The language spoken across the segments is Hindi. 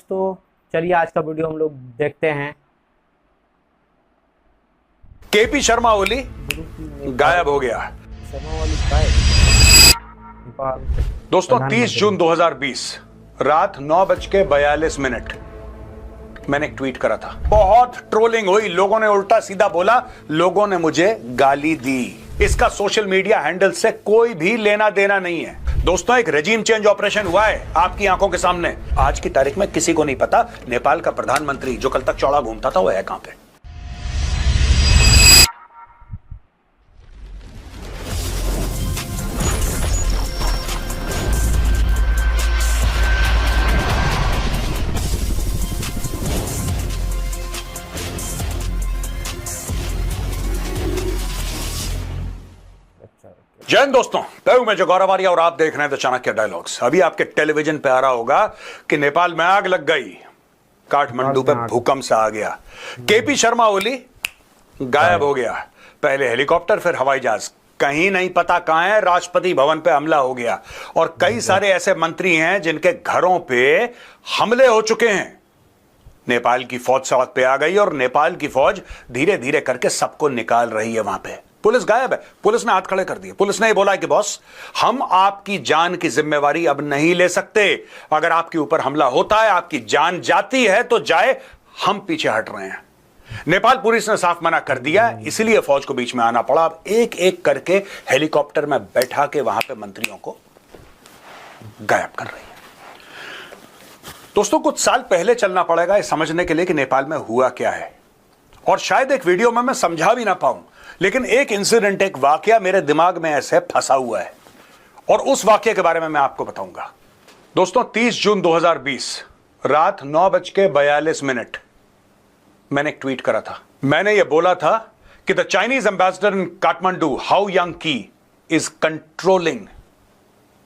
दोस्तों, चलिए आज का वीडियो हम लोग देखते हैं। केपी शर्मा ओली गायब हो गया। शर्मा वाली गायब। दोस्तों 30 जून 2020 रात 9:42 मैंने एक ट्वीट करा था। बहुत ट्रोलिंग हुई, लोगों ने उल्टा सीधा बोला, लोगों ने मुझे गाली दी। इसका सोशल मीडिया हैंडल से कोई भी लेना देना नहीं है। दोस्तों एक रेजिम चेंज ऑपरेशन हुआ है आपकी आंखों के सामने। आज की तारीख में किसी को नहीं पता नेपाल का प्रधानमंत्री जो कल तक चौड़ा घूमता था वो है कहां पे। जय हिंद दोस्तों, मैं गौरव आर्य और आप देख रहे हैं द चाणक्य डायलॉग्स। अभी आपके टेलीविजन पे आ रहा होगा कि नेपाल में आग लग गई, काठमांडू पे भूकंप सा आ गया, केपी शर्मा ओली गायब हो गया। पहले हेलीकॉप्टर फिर हवाई जहाज, कहीं नहीं पता कहां है। राष्ट्रपति भवन पे हमला हो गया और कई सारे ऐसे मंत्री हैं जिनके घरों पे हमले हो चुके हैं। नेपाल की फौज सड़क पे आ गई और नेपाल की फौज धीरे धीरे करके सबको निकाल रही है। वहां पे पुलिस गायब है। पुलिस ने हाथ खड़े कर दिए। पुलिस ने ये बोला कि बॉस, हम आपकी जान की जिम्मेवारी अब नहीं ले सकते। अगर आपके ऊपर हमला होता है, आपकी जान जाती है तो जाए, हम पीछे हट रहे हैं। नेपाल पुलिस ने साफ मना कर दिया, इसलिए फौज को बीच में आना पड़ा। अब एक एक करके हेलीकॉप्टर में बैठा के वहां पे मंत्रियों को गायब कर रही है। दोस्तों कुछ साल पहले चलना पड़ेगा ये समझने के लिए कि नेपाल में हुआ क्या है, और शायद एक वीडियो में मैं समझा भी ना पाऊं, लेकिन एक इंसिडेंट, एक वाकया मेरे दिमाग में ऐसे फंसा हुआ है और उस वाकये के बारे में मैं आपको बताऊंगा। दोस्तों 30 जून 2020 रात 9:42 मैंने एक ट्वीट करा था। मैंने यह बोला था कि the Chinese ambassador in Kathmandu how young की इज कंट्रोलिंग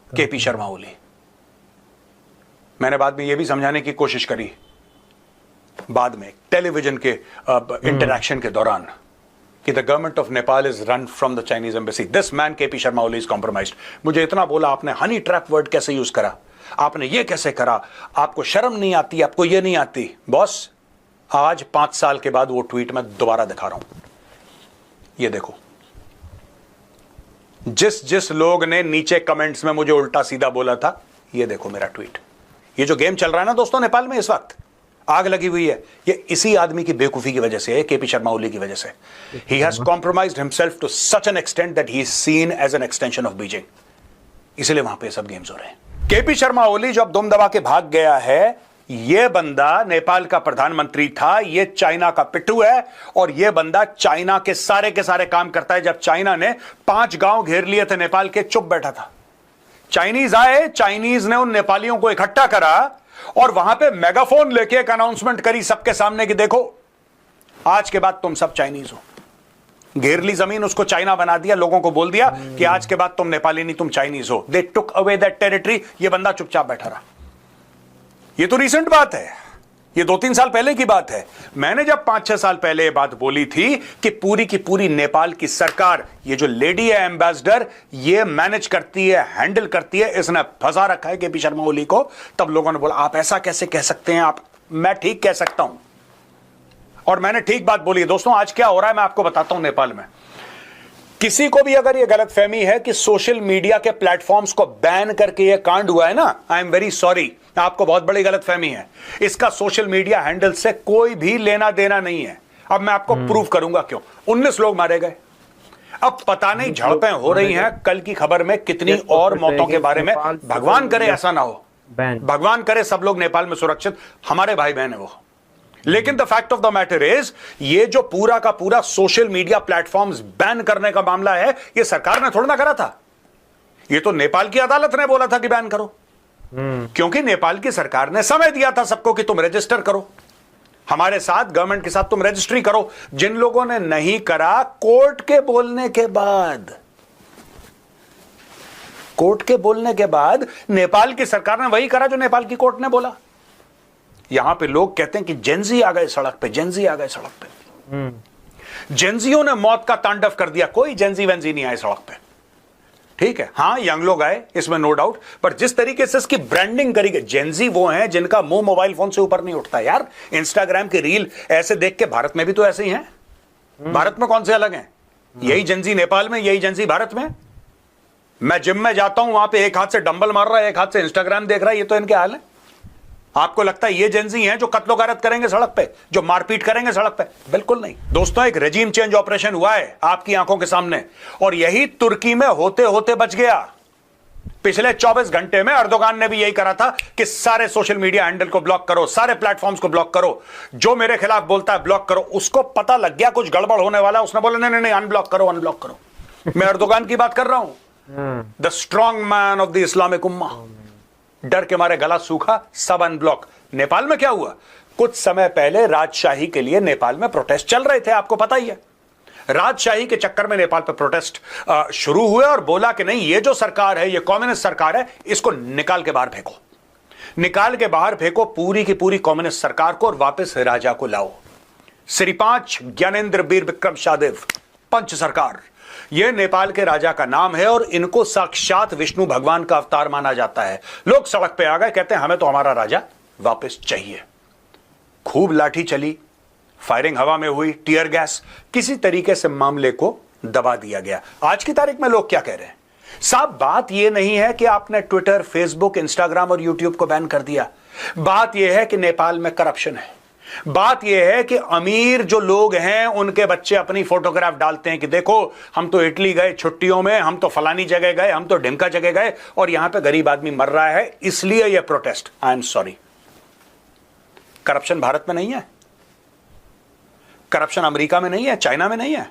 केपी शर्मा ओली। मैंने बाद में यह भी समझाने की कोशिश करी बाद में टेलीविजन के इंटरैक्शन के दौरान कि the government of Nepal is run from the Chinese embassy, this man KP Sharma Oli is compromised. मुझे इतना बोला, आपने हनी ट्रैप वर्ड कैसे यूज करा, आपने ये कैसे करा, आपको शर्म नहीं आती, आपको ये नहीं आती। बॉस आज 5 साल के बाद वो ट्वीट मैं दोबारा दिखा रहा हूं। ये देखो, जिस जिस लोग ने नीचे कमेंट्स में मुझे उल्टा सीधा बोला था, ये देखो मेरा ट्वीट। ये जो गेम चल रहा है ना दोस्तों नेपाल में इस वक्त, आग लगी हुई है, ये इसी आदमी की बेवकूफी की वजह से है, केपी शर्मा ओली की वजह से। He has compromised himself to such an extent that he is seen as an extension of Beijing. इसलिए वहां पे सब गेम्स हो रहे हैं। केपी शर्मा ओली जो अब दुम दबा के भाग गया है, ये बंदा नेपाल का प्रधानमंत्री था, ये चाइना का पिट्ठू है, और ये बंदा चाइना के सारे काम करता है। जब चाइना ने 5 गांव घेर लिए थे नेपाल के, चुप बैठा था। चाइनीज आए, चाइनीज ने उन नेपालियों को इकट्ठा करा और वहां पे मेगाफोन लेके एक अनाउंसमेंट करी सबके सामने कि देखो आज के बाद तुम सब चाइनीज हो। घेर ली जमीन, उसको चाइना बना दिया, लोगों को बोल दिया कि आज के बाद तुम नेपाली नहीं, तुम चाइनीज हो। दे टुक अवे दैट टेरिटरी। ये बंदा चुपचाप बैठा रहा। ये तो रिसेंट बात है, ये 2-3 साल पहले की बात है। मैंने जब 5-6 साल पहले ये बात बोली थी कि पूरी की पूरी नेपाल की सरकार, ये जो लेडी है एम्बेसडर, ये मैनेज करती है, हैंडल करती है, इसने फंसा रखा है केपी शर्मा ओली को, तब लोगों ने बोला आप ऐसा कैसे कह सकते हैं। आप, मैं ठीक कह सकता हूं, और मैंने ठीक बात बोली है। दोस्तों आज क्या हो रहा है मैं आपको बताता हूं। नेपाल में किसी को भी अगर यह गलतफहमी है कि सोशल मीडिया के प्लेटफॉर्म्स को बैन करके यह कांड हुआ है ना, आई एम वेरी सॉरी, आपको बहुत बड़ी गलतफहमी है। इसका सोशल मीडिया हैंडल से कोई भी लेना देना नहीं है। अब मैं आपको प्रूव करूंगा क्यों। 19 लोग मारे गए। अब पता नहीं झड़पें हो रही हैं, कल की खबर में कितनी और मौतों के बारे में। भगवान करे ऐसा ना हो, भगवान करे सब लोग नेपाल में सुरक्षित, हमारे भाई बहन है वो। लेकिन the fact of the matter is, ये जो पूरा का पूरा सोशल मीडिया प्लेटफॉर्म्स बैन करने का मामला है, ये सरकार ने थोड़ा ना करा था। ये तो नेपाल की अदालत ने बोला था कि बैन करो, क्योंकि नेपाल की सरकार ने समय दिया था सबको कि तुम रजिस्टर करो, हमारे साथ गवर्नमेंट के साथ तुम रजिस्ट्री करो। जिन लोगों ने नहीं करा, कोर्ट के बोलने के बाद नेपाल की सरकार ने वही करा जो नेपाल की कोर्ट ने बोला। यहां पे लोग कहते हैं कि जेंजी आ गए सड़क पे, जेंजी आ गए सड़क पे। जेंजियों ने मौत का तांडव कर दिया, कोई जेंजी वेंजी नहीं आए सड़क पे। ठीक है, हां यंग लोग आए, इसमें नो डाउट, पर जिस तरीके से इसकी ब्रांडिंग करी गई, जेनजी वो हैं जिनका मुंह मोबाइल फोन से ऊपर नहीं उठता यार। इंस्टाग्राम की रील ऐसे देख के, भारत में भी तो ऐसे ही हैं। भारत में कौन से अलग हैं? यही जेनजी नेपाल में, यही जेनजी भारत में। मैं जिम में जाता हूं, वहां पे एक हाथ से डंबल मार रहा है, एक हाथ से इंस्टाग्राम देख रहा है, ये तो इनके हाल है। आपको लगता है ये जेनजी हैं जो कत्लो गारत करेंगे सड़क पे, जो मारपीट करेंगे सड़क पे? बिल्कुल नहीं दोस्तों। एक रेजिम चेंज ऑपरेशन हुआ है आपकी आंखों के सामने, और यही तुर्की में होते होते बच गया। पिछले 24 घंटे में अर्दोगान ने भी यही करा था कि सारे सोशल मीडिया हैंडल को ब्लॉक करो, सारे प्लेटफॉर्म्स को ब्लॉक करो, जो मेरे खिलाफ बोलता है ब्लॉक करो। उसको पता लग गया कुछ गड़बड़ होने वाला, उसने बोला नहीं नहीं अनब्लॉक करो, अनब्लॉक करो। मैं अर्दोगान की बात कर रहा हूं, the strong man of the Islamic उम्मा। डर के मारे गला सूखा, सब अनब्लॉक। नेपाल में क्या हुआ? कुछ समय पहले राजशाही के लिए नेपाल में प्रोटेस्ट चल रहे थे, आपको पता ही है। राजशाही के चक्कर में नेपाल पर प्रोटेस्ट शुरू हुए, और बोला कि नहीं, ये जो सरकार है, ये कम्युनिस्ट सरकार है, इसको निकाल के बाहर फेंको, निकाल के बाहर फेंको पूरी की पूरी कम्युनिस्ट सरकार को, और वापस राजा को लाओ। श्री 5 ज्ञानेंद्र वीर विक्रम शाहदेव पंच सरकार, यह नेपाल के राजा का नाम है, और इनको साक्षात विष्णु भगवान का अवतार माना जाता है। लोग सड़क पे आ गए, कहते हैं हमें तो हमारा राजा वापस चाहिए। खूब लाठी चली, फायरिंग हवा में हुई, टीयर गैस, किसी तरीके से मामले को दबा दिया गया। आज की तारीख में लोग क्या कह रहे हैं? साहब बात यह नहीं है कि आपने ट्विटर, फेसबुक, इंस्टाग्राम और यूट्यूब को बैन कर दिया। बात यह है कि नेपाल में करप्शन है। बात यह है कि अमीर जो लोग हैं उनके बच्चे अपनी फोटोग्राफ डालते हैं कि देखो हम तो इटली गए छुट्टियों में, हम तो फलानी जगह गए, हम तो ढिमका जगह गए, और यहां पे गरीब आदमी मर रहा है, इसलिए यह protest. I am sorry, corruption Bharat में नहीं है, करप्शन अमेरिका में नहीं है, चाइना में नहीं है।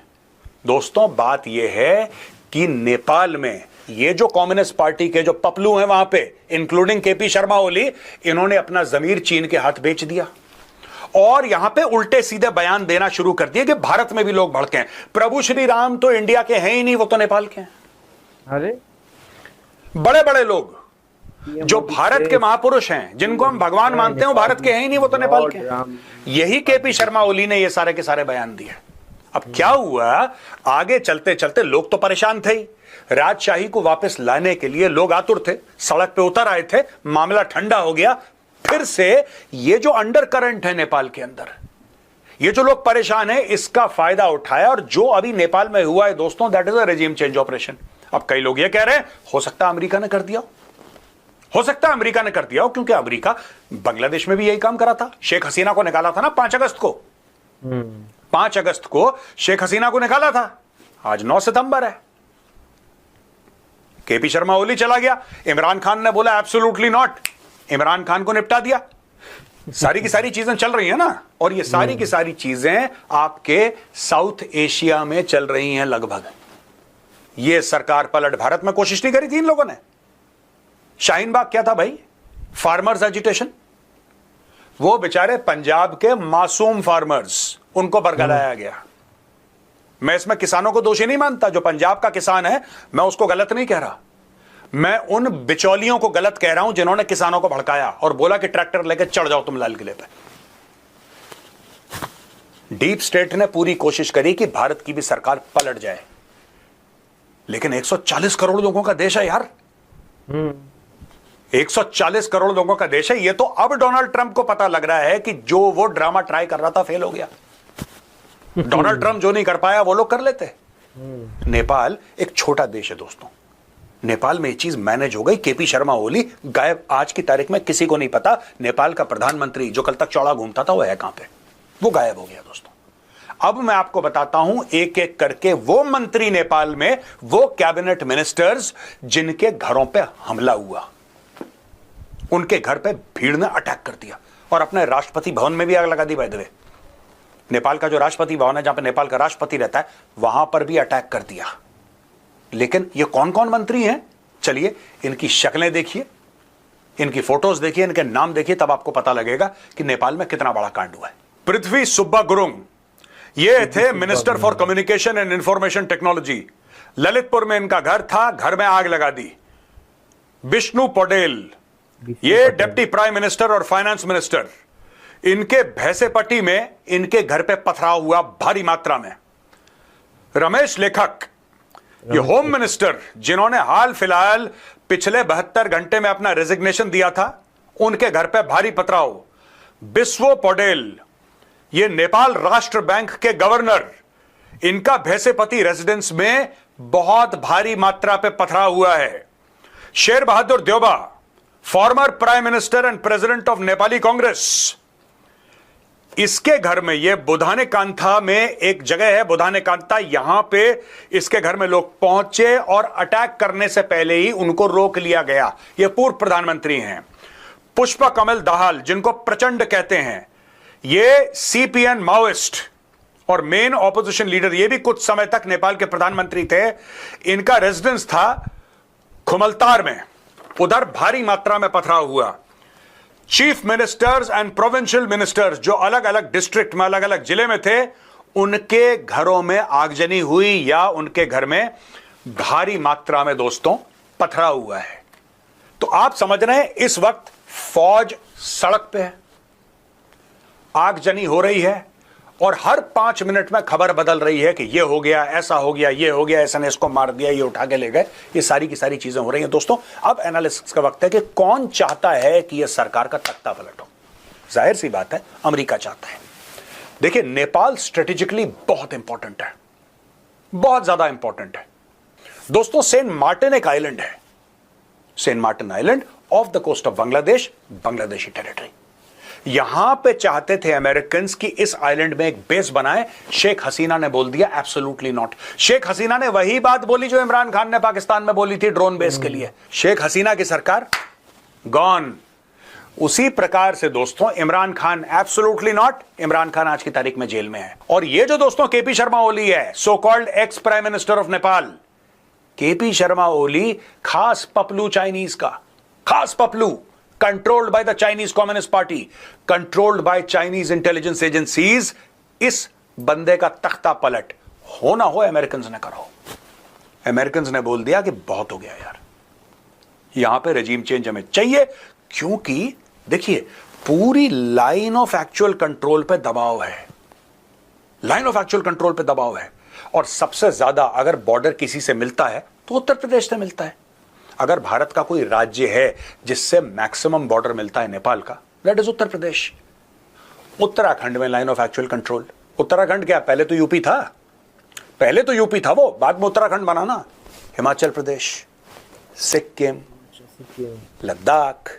दोस्तों बात यह है कि नेपाल में ये जो कम्युनिस्ट पार्टी के जो पपलू हैं वहां पे, इंक्लूडिंग केपी शर्मा ओली, इन्होंने अपना जमीर चीन के हाथ बेच दिया, और यहां पे उल्टे सीधे बयान देना शुरू कर दिए कि भारत में भी लोग भड़के हैं। प्रभु श्री राम तो इंडिया के हैं ही नहीं, वो तो नेपाल के हैं। अरे बड़े बड़े लोग जो भारत के महापुरुष हैं, जिनको हम भगवान मानते हैं, वो भारत के हैं ही नहीं, वो तो नेपाल के हैं। यही केपी शर्मा ओली ने ये सारे के सारे बयान दिए। अब क्या हुआ, आगे चलते चलते लोग तो परेशान थे ही, राजशाही को वापस लाने के लिए लोग आतुर थे, सड़क पे उतर आए थे, मामला ठंडा हो गया। फिर से ये जो अंडर करंट है नेपाल के अंदर, ये जो लोग परेशान है, इसका फायदा उठाया, और जो अभी नेपाल में हुआ है दोस्तों, that is a regime change operation. अब कई लोग ये कह रहे हैं हो सकता है अमेरिका ने कर दिया, हो सकता है अमेरिका ने कर दिया हो, क्योंकि अमेरिका बांग्लादेश में भी यही काम करा था। शेख हसीना को निकाला था ना 5 अगस्त को, 5 अगस्त को शेख हसीना को निकाला था। आज 9 सितंबर है, केपी शर्मा ओली चला गया, इमरान खान ने बोला एब्सोल्युटली नॉट, इमरान खान को निपटा दिया। सारी की सारी चीजें चल रही है ना, और ये सारी की सारी चीजें आपके साउथ एशिया में चल रही हैं लगभग। ये सरकार पलट भारत में कोशिश नहीं करी थी इन लोगों ने। शाहीन बाग क्या था भाई? Farmers agitation. वो बेचारे पंजाब के मासूम फार्मर्स, उनको बरगलाया गया। मैं इसमें किसानों को दोषी नहीं मानता, जो पंजाब का किसान है मैं उसको गलत नहीं कह रहा, मैं उन बिचौलियों को गलत कह रहा हूं जिन्होंने किसानों को भड़काया और बोला कि ट्रैक्टर लेकर चढ़ जाओ तुम लाल किले पे। डीप स्टेट ने पूरी कोशिश करी कि भारत की भी सरकार पलट जाए, लेकिन 140 करोड़ लोगों का देश है यार, 140 करोड़ लोगों का देश है। ये तो अब डोनाल्ड ट्रंप को पता लग रहा है कि जो वो ड्रामा ट्राई कर रहा था फेल हो गया। डोनाल्ड ट्रंप जो नहीं कर पाया वो लोग कर लेते। नेपाल एक छोटा देश है दोस्तों, नेपाल में ये चीज मैनेज हो गई। केपी शर्मा ओली गायब, आज की तारीख में किसी को नहीं पता नेपाल का प्रधानमंत्री जो कल तक चौड़ा घूमता था वो है कहां पे, वो गायब हो गया दोस्तों। अब मैं आपको बताता हूं एक एक करके वो मंत्री नेपाल में, वो कैबिनेट मिनिस्टर्स जिनके घरों पे हमला हुआ, उनके घर पे भीड़ ने अटैक कर दिया और अपने राष्ट्रपति भवन में भी आग लगा दी। बाय द वे, नेपाल का जो राष्ट्रपति भवन है जहां पे नेपाल का राष्ट्रपति रहता है, वहां पर भी अटैक कर दिया। लेकिन ये कौन कौन मंत्री हैं, चलिए इनकी शक्लें देखिए, इनकी फोटोज देखिए, इनके नाम देखिए, तब आपको पता लगेगा कि नेपाल में कितना बड़ा कांड हुआ है। पृथ्वी सुब्बा गुरुंग, ये थे minister for communication and information technology. Lalitpur में इनका घर था, घर में आग लगा दी। विष्णु पटेल, ये डिप्टी प्राइम मिनिस्टर और फाइनेंस मिनिस्टर, इनके भैंसेपट्टी में इनके घर पे पथराव हुआ भारी मात्रा में। रमेश लेखक, ये होम मिनिस्टर जिन्होंने हाल फिलहाल पिछले 72 घंटे में अपना रेजिग्नेशन दिया था, उनके घर पे भारी पथराव। बिस्वो पौडेल, ये नेपाल राष्ट्र बैंक के गवर्नर, इनका भैंसेपति रेजिडेंस में बहुत भारी मात्रा पे पथराव हुआ है। Sher Bahadur Deuba, former prime minister and president of Nepali Congress, इसके घर में, यह बुधाने कांथा में एक जगह है बुधाने कांथा, यहां पे इसके घर में लोग पहुंचे और अटैक करने से पहले ही उनको रोक लिया गया। यह पूर्व प्रधानमंत्री हैं। पुष्पा कमल दाहाल, जिनको प्रचंड कहते हैं, ये सीपीएन माओइस्ट और मेन ऑपोजिशन लीडर, ये भी कुछ समय तक नेपाल के प्रधानमंत्री थे। इनका रेजिडेंस था खुमलतार में, उधर भारी मात्रा में पथराव हुआ। Chief ministers and provincial ministers, जो अलग अलग डिस्ट्रिक्ट में, अलग अलग जिले में थे, उनके घरों में आगजनी हुई या उनके घर में भारी मात्रा में दोस्तों पथराव हुआ है। तो आप समझ रहे हैं, इस वक्त फौज सड़क पे है, आगजनी हो रही है और हर 5 मिनट में खबर बदल रही है कि ये हो गया, ऐसा हो गया, ये हो गया, ऐसा ने इसको मार दिया, ये उठा के ले गए। ये सारी की सारी चीजें हो रही हैं दोस्तों। अब एनालिसिस का वक्त है कि कौन चाहता है कि यह सरकार का तख्ता पलट हो। जाहिर सी बात है, अमेरिका चाहता है। देखिए, नेपाल स्ट्रेटेजिकली बहुत इंपॉर्टेंट है, बहुत ज्यादा इंपॉर्टेंट है दोस्तों। सेंट मार्टिन एक आइलैंड है, Saint Martin island off the coast of Bangladesh, Bangladeshi territory. यहां पे चाहते थे अमेरिकन कि इस आइलैंड में एक बेस बनाए। शेख हसीना ने बोल दिया एब्सोल्युटली नॉट। शेख हसीना ने वही बात बोली जो इमरान खान ने पाकिस्तान में बोली थी ड्रोन बेस के लिए। शेख हसीना की सरकार गॉन। उसी प्रकार से दोस्तों इमरान खान एब्सोल्युटली नॉट। इमरान खान आज की तारीख में जेल में है। और ये जो दोस्तों केपी शर्मा ओली है, so called ex prime minister of Nepal, KP Sharma Oli खास पपलू चाइनीज का, खास पपलू, controlled by the Chinese communist party, controlled by Chinese intelligence agencies. इस बंदे का तख्ता पलट होना हो, अमेरिकन ने करो। अमेरिकन ने बोल दिया कि बहुत हो गया यार, यहां पे रेजिम चेंज हमें चाहिए। क्योंकि देखिए, पूरी लाइन ऑफ एक्चुअल कंट्रोल पे दबाव है, लाइन ऑफ एक्चुअल कंट्रोल पे दबाव है। और सबसे ज्यादा अगर बॉर्डर किसी से मिलता है तो उत्तर प्रदेश से मिलता है। अगर भारत का कोई राज्य है जिससे मैक्सिमम बॉर्डर मिलता है नेपाल का, दैट इज उत्तर प्रदेश। उत्तराखंड में line of actual control. Uttarakhand क्या, पहले तो यूपी था, पहले तो यूपी था वो, बाद में उत्तराखंड बना ना। हिमाचल प्रदेश, सिक्किम, लद्दाख,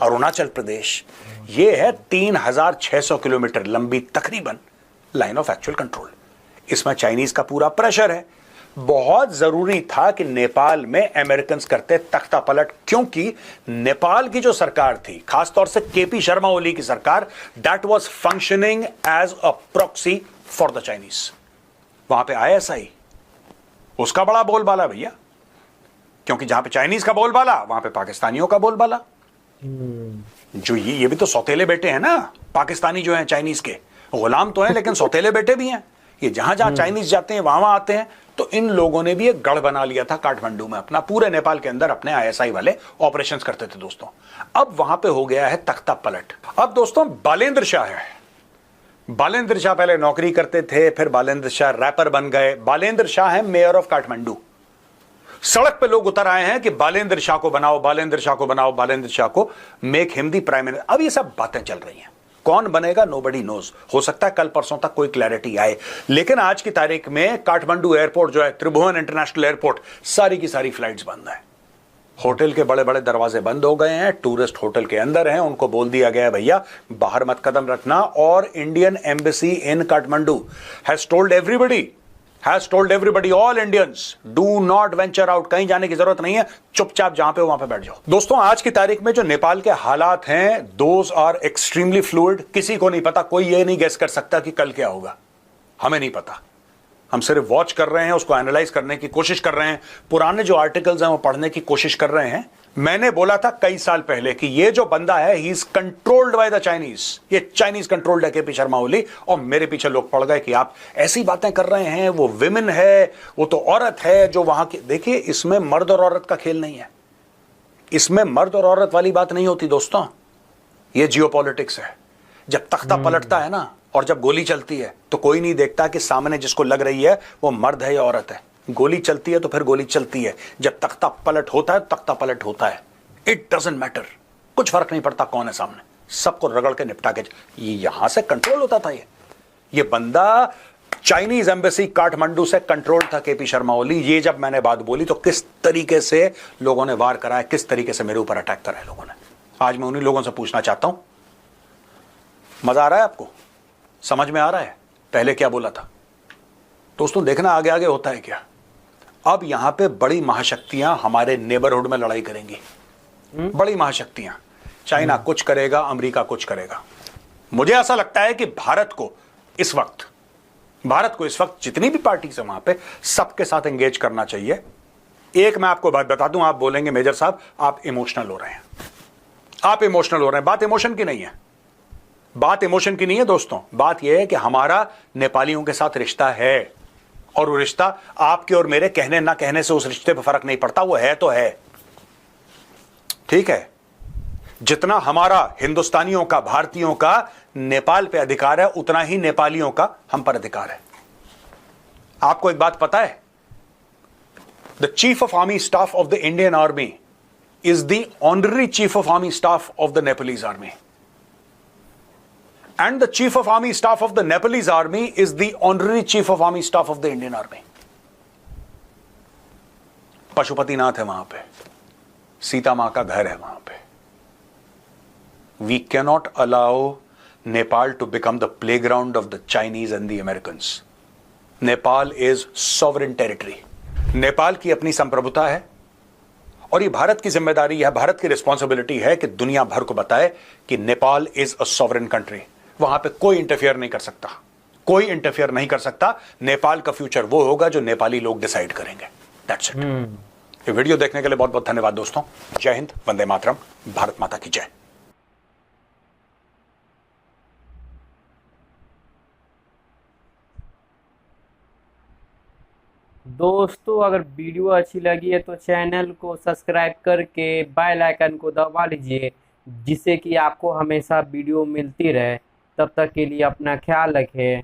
अरुणाचल प्रदेश, ये है 3600 किलोमीटर लंबी तकरीबन लाइन ऑफ एक्चुअल कंट्रोल। इसमें चाइनीज का पूरा प्रेशर है। बहुत जरूरी था कि नेपाल में अमेरिकन करते तख्ता पलट, क्योंकि नेपाल की जो सरकार थी, खासतौर से केपी शर्मा ओली की सरकार, that was functioning as a proxy for the Chinese. वहां पे आईएसआई, उसका बड़ा बोलबाला भैया, क्योंकि जहां पे चाइनीज का बोलबाला, वहां पे पाकिस्तानियों का बोलबाला। जो ये भी तो सौतेले बेटे हैं ना, पाकिस्तानी जो हैं चाइनीज के, गुलाम तो हैं लेकिन सौतेले बेटे भी हैं। ये जहां जहां चाइनीज जाते हैं वहां आते हैं। तो इन लोगों ने भी एक गढ़ बना लिया था काठमांडू में अपना, पूरे नेपाल के अंदर अपने आईएसआई वाले ऑपरेशंस करते थे दोस्तों। अब वहां पे हो गया है तख्ता पलट। अब दोस्तों बालेंद्र शाह है। बालेंद्र शाह पहले नौकरी करते थे, फिर बालेंद्र शाह रैपर बन गए। बालेंद्र शाह है मेयर ऑफ काठमांडू। सड़क पे लोग उतर आए हैं कि बालेंद्र शाह को बनाओ, बालेंद्र शाह को बनाओ, बालेंद्र शाह को make him the prime minister. अब ये सब बातें चल रही हैं, कौन बनेगा नोबडी नोज। हो सकता है कल परसों तक कोई क्लैरिटी आए, लेकिन आज की तारीख में काठमांडू एयरपोर्ट जो है, त्रिभुवन इंटरनेशनल एयरपोर्ट, सारी की सारी फ्लाइट्स बंद है। होटल के बड़े बड़े दरवाजे बंद हो गए हैं। टूरिस्ट होटल के अंदर हैं, उनको बोल दिया गया भैया बाहर मत कदम रखना। और Indian embassy in Kathmandu has told everybody, all Indians, do not venture out. कहीं जाने की जरूरत नहीं है, चुपचाप जहां पे वहां पे बैठ जाओ। दोस्तों आज की तारीख में जो नेपाल के हालात हैं, दोज आर एक्सट्रीमली फ्लूइड। किसी को नहीं पता, कोई ये नहीं गेस कर सकता कि कल क्या होगा। हमें नहीं पता, हम सिर्फ वॉच कर रहे हैं, उसको एनालाइज करने की कोशिश कर रहे हैं, पुराने जो आर्टिकल्स हैं वो पढ़ने की कोशिश कर रहे हैं। मैंने बोला था कई साल पहले कि ये जो बंदा है, he is controlled by the Chinese. ये चाइनीज कंट्रोल्ड है केपी शर्मा ओली। और मेरे पीछे लोग पड़ गए कि आप ऐसी बातें कर रहे हैं, वो विमेन है, वो तो औरत है जो वहां की। देखिए, इसमें मर्द और औरत का खेल नहीं है, इसमें मर्द और औरत वाली बात नहीं होती दोस्तों। ये जियोपॉलिटिक्स है। जब तख्ता पलटता है ना, और जब गोली चलती है, तो कोई नहीं देखता कि सामने जिसको लग रही है वो मर्द है या औरत है। गोली चलती है तो फिर गोली चलती है। जब तख्ता पलट होता है तख्ता पलट होता है। इट डजंट मैटर, कुछ फर्क नहीं पड़ता कौन है सामने, सबको रगड़ के निपटा के। ये यहां से कंट्रोल होता था। ये बंदा चाइनीज एम्बेसी काठमांडू से कंट्रोल था, केपी शर्मा ओली। ये जब मैंने बात बोली तो किस तरीके से लोगों ने वार करा है, किस तरीके से मेरे ऊपर अटैक करा है लोगों ने। आज मैं उन्हीं लोगों से पूछना चाहता हूं, मजा आ रहा है आपको? समझ में आ रहा है पहले क्या बोला था? दोस्तों देखना आगे आगे होता है क्या। अब यहां पे बड़ी महाशक्तियां हमारे नेबरहुड में लड़ाई करेंगी। बड़ी महाशक्तियां, चाइना कुछ करेगा, अमेरिका कुछ करेगा। मुझे ऐसा लगता है कि भारत को इस वक्त जितनी भी पार्टी है वहां पे सबके साथ एंगेज करना चाहिए। एक मैं आपको बात बता दूं, आप बोलेंगे मेजर साहब आप इमोशनल हो रहे हैं, आप इमोशनल हो रहे हैं। बात इमोशन की नहीं है, बात इमोशन की नहीं है दोस्तों। बात यह है कि हमारा नेपालियों के साथ रिश्ता है, और वो रिश्ता आपके और मेरे कहने ना कहने से उस रिश्ते पर फर्क नहीं पड़ता, वो है तो है। ठीक है, जितना हमारा हिंदुस्तानियों का, भारतीयों का नेपाल पे अधिकार है, उतना ही नेपालियों का हम पर अधिकार है। आपको एक बात पता है, the chief of army staff of the Indian army is the honorary chief of army staff of the Nepalese army, and the chief of army staff of the Nepalese army is the honorary chief of army staff of the Indian army. Pashupatinath है वहां पे, सीता मां का घर है वहां पे। We cannot allow Nepal to become the playground of the Chinese and the Americans. Nepal is sovereign territory. Nepal की अपनी संप्रभुता है, और ये भारत की जिम्मेदारी है, भारत की रिस्पॉन्सिबिलिटी है कि दुनिया भर को बताए कि Nepal is a sovereign country. वहां पे कोई इंटरफियर नहीं कर सकता, कोई इंटरफियर नहीं कर सकता। नेपाल का फ्यूचर वो होगा जो नेपाली लोग डिसाइड करेंगे। That's it. ये वीडियो देखने के लिए बहुत बहुत धन्यवाद दोस्तों। जय हिंद, वंदे मातरम, भारत माता की जय। दोस्तों अगर वीडियो अच्छी लगी है तो चैनल को सब्सक्राइब करके बेल आइकन को दबा लीजिए, जिससे कि आपको हमेशा वीडियो मिलती रहे। तब तक के लिए अपना ख्याल रखें।